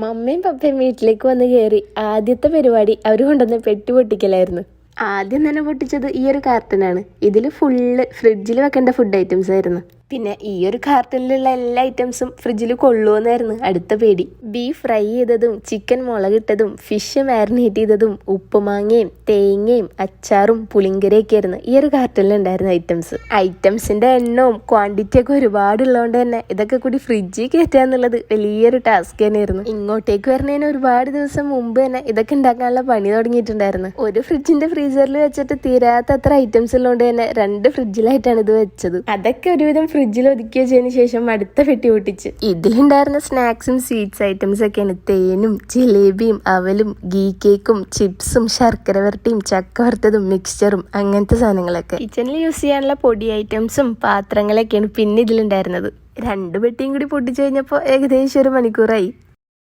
മമ്മയും പപ്പയും വീട്ടിലേക്ക് വന്ന് കയറി ആദ്യത്തെ പരിപാടി അവർ കൊണ്ടുവന്ന് പെട്ടി പൊട്ടിക്കലായിരുന്നു. ആദ്യം തന്നെ പൊട്ടിച്ചത് ഈ ഒരു കാർട്ടനാണ്. ഇതിൽ ഫുള്ള് ഫ്രിഡ്ജിൽ വെക്കേണ്ട ഫുഡ് ഐറ്റംസ് ആയിരുന്നു. പിന്നെ ഈ ഒരു കാർട്ടനിലുള്ള എല്ലാ ഐറ്റംസും ഫ്രിഡ്ജിൽ കൊള്ളുമെന്നായിരുന്നു അടുത്ത പേടി. ബീഫ് ഫ്രൈ ചെയ്തതും ചിക്കൻ മുളകിട്ടതും ഫിഷ് മാരിനേറ്റ് ചെയ്തതും ഉപ്പുമാങ്ങയും തേങ്ങയും അച്ചാറും പുളിങ്കരയൊക്കെ ആയിരുന്നു ഈ ഒരു കാർട്ടനിൽ ഉണ്ടായിരുന്ന ഐറ്റംസിന്റെ എണ്ണവും ക്വാണ്ടിറ്റി ഒക്കെ ഒരുപാടുള്ളതുകൊണ്ട് തന്നെ ഇതൊക്കെ കൂടി ഫ്രിഡ്ജിൽ കയറ്റുക എന്നുള്ളത് വലിയൊരു ടാസ്ക് തന്നെയായിരുന്നു. ഇങ്ങോട്ടേക്ക് വരുന്നതിന് ഒരുപാട് ദിവസം മുമ്പ് തന്നെ ഇതൊക്കെ ഉണ്ടാക്കാനുള്ള പണി തുടങ്ങിയിട്ടുണ്ടായിരുന്നു. ഒരു ഫ്രിഡ്ജിന്റെ ഫ്രീസറിൽ വെച്ചിട്ട് തീരാത്ത അത്ര ഐറ്റംസ് ഉള്ളതുകൊണ്ട് തന്നെ 2 ഫ്രിഡ്ജിലായിട്ടാണ് ഇത് വെച്ചത്. അതൊക്കെ ഒരുവിധം ഫ്രിഡ്ജിൽ ഒതുക്കി വെച്ചതിന് ശേഷം അടുത്ത പെട്ടി പൊട്ടിച്ച് ഇതിലുണ്ടായിരുന്ന സ്നാക്സും സ്വീറ്റ്സ് ഐറ്റംസ് ഒക്കെയാണ്. തേനും ജിലേബിയും അവലും ഗീ കേക്കും ചിപ്സും ശർക്കര വരട്ടിയും ചക്ക വറുത്തതും മിക്സ്ചറും അങ്ങനത്തെ സാധനങ്ങളൊക്കെ. കിച്ചണിൽ യൂസ് ചെയ്യാനുള്ള പൊടി ഐറ്റംസും പാത്രങ്ങളൊക്കെയാണ് പിന്നെ ഇതിലുണ്ടായിരുന്നത്. 2 പെട്ടിയും കൂടി പൊട്ടിച്ചു കഴിഞ്ഞപ്പോൾ ഏകദേശം 1 മണിക്കൂറായി.